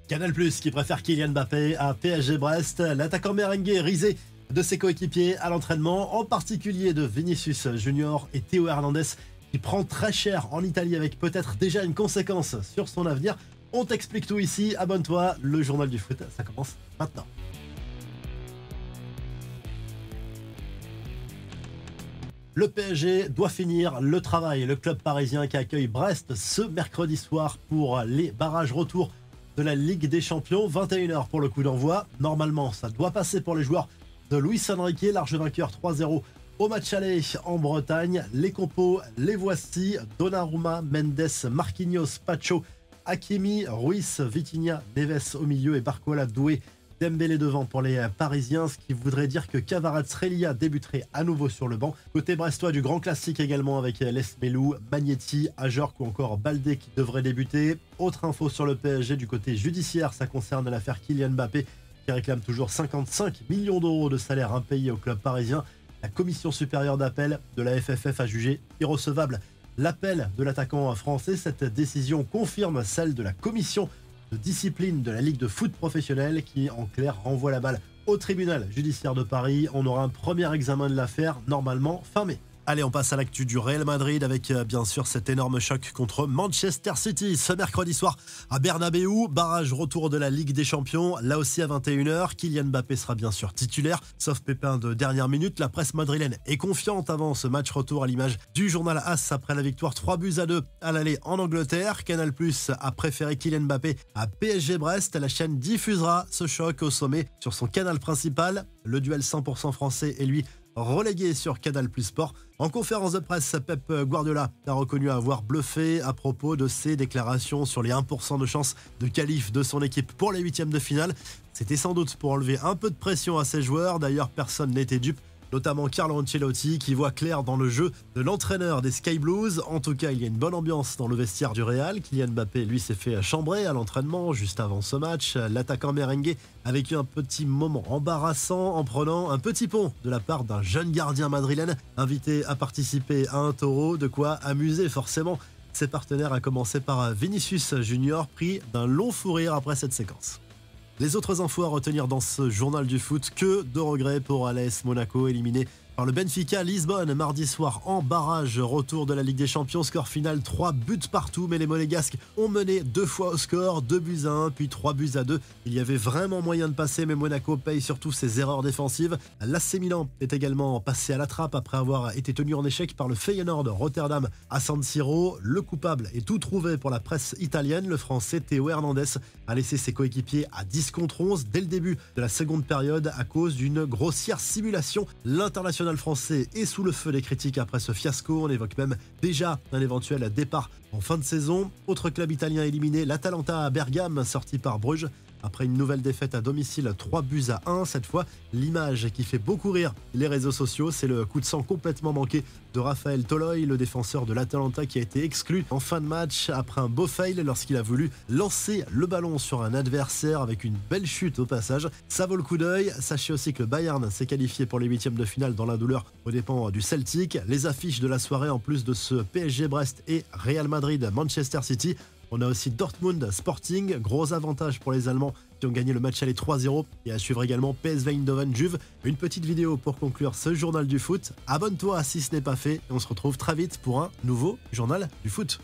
Canal+, qui préfère Kylian Mbappé à PSG Brest. L'attaquant merengue risé de ses coéquipiers à l'entraînement, en particulier de Vinicius Junior et Théo Hernandez, qui prend très cher en Italie avec peut-être déjà une conséquence sur son avenir. On t'explique tout ici, abonne-toi, le journal du foot, ça commence maintenant. Le PSG doit finir le travail. Le club parisien qui accueille Brest ce mercredi soir pour les barrages retour de la Ligue des Champions. 21h pour le coup d'envoi. Normalement, ça doit passer pour les joueurs de Luis Enrique, large vainqueur 3-0 au match aller en Bretagne. Les compos, les voici: Donnarumma, Mendes, Marquinhos, Pacho, Hakimi, Ruiz, Vitinha, Neves au milieu et Barcola, Doué, Dembélé devant pour les Parisiens, ce qui voudrait dire que Kvaratskhelia débuterait à nouveau sur le banc. Côté brestois, du grand classique également avec Lesmelou, Magnetti, Ajorc ou encore Baldé qui devrait débuter. Autre info sur le PSG du côté judiciaire, ça concerne l'affaire Kylian Mbappé qui réclame toujours 55 millions d'euros de salaire impayé au club parisien. La commission supérieure d'appel de la FFF a jugé irrecevable l'appel de l'attaquant français. Cette décision confirme celle de la commission de discipline de la Ligue de foot professionnelle qui, en clair, renvoie la balle au tribunal judiciaire de Paris. On aura un premier examen de l'affaire, normalement fin mai. Allez, on passe à l'actu du Real Madrid avec bien sûr cet énorme choc contre Manchester City ce mercredi soir à Bernabéu. Barrage retour de la Ligue des Champions, là aussi à 21h. Kylian Mbappé sera bien sûr titulaire, sauf pépin de dernière minute. La presse madrilène est confiante avant ce match retour, à l'image du journal AS après la victoire 3-2 à l'aller en Angleterre. Canal+ a préféré Kylian Mbappé à PSG Brest. La chaîne diffusera ce choc au sommet sur son canal principal. Le duel 100% français est lui relégué sur Canal+ Sport. En conférence de presse, Pep Guardiola a reconnu avoir bluffé à propos de ses déclarations sur les 1% de chance de qualif de son équipe pour les huitièmes de finale. C'était sans doute pour enlever un peu de pression à ses joueurs. D'ailleurs, personne n'était dupe, notamment Carlo Ancelotti qui voit clair dans le jeu de l'entraîneur des Sky Blues. En tout cas, il y a une bonne ambiance dans le vestiaire du Real. Kylian Mbappé, lui, s'est fait chambrer à l'entraînement juste avant ce match. L'attaquant merengue a vécu un petit moment embarrassant en prenant un petit pont de la part d'un jeune gardien madrilène invité à participer à un taureau. De quoi amuser forcément ses partenaires, à commencer par Vinicius Junior, pris d'un long fou rire après cette séquence. Les autres infos à retenir dans ce journal du foot: que de regrets pour AS Monaco, éliminé par le Benfica Lisbonne mardi soir en barrage retour de la Ligue des Champions. Score final 3 buts partout, mais les Monégasques ont mené 2 fois au score, 2-1 puis 3-2. Il y avait vraiment moyen de passer, mais Monaco paye surtout ses erreurs défensives. L'AC Milan est également passé à la trappe après avoir été tenu en échec par le Feyenoord Rotterdam à San Siro. Le coupable est tout trouvé pour la presse italienne. Le français Théo Hernandez a laissé ses coéquipiers à 10 contre 11 dès le début de la seconde période à cause d'une grossière simulation. L'international français est sous le feu des critiques après ce fiasco. On évoque même déjà un éventuel départ en fin de saison. Autre club italien éliminé, l'Atalanta à Bergame, sorti par Bruges après une nouvelle défaite à domicile 3-1. Cette fois, l'image qui fait beaucoup rire les réseaux sociaux, c'est le coup de sang complètement manqué de Raphaël Toloi, le défenseur de l'Atalanta qui a été exclu en fin de match après un beau fail lorsqu'il a voulu lancer le ballon sur un adversaire avec une belle chute au passage. Ça vaut le coup d'œil. Sachez aussi que le Bayern s'est qualifié pour les huitièmes de finale dans la douleur aux dépens du Celtic. Les affiches de la soirée, en plus de ce PSG Brest et Real Madrid Manchester City, on a aussi Dortmund Sporting, gros avantage pour les Allemands qui ont gagné le match aller 3-0, et à suivre également PSV Eindhoven Juve. Une petite vidéo pour conclure ce journal du foot. Abonne-toi si ce n'est pas fait et on se retrouve très vite pour un nouveau journal du foot.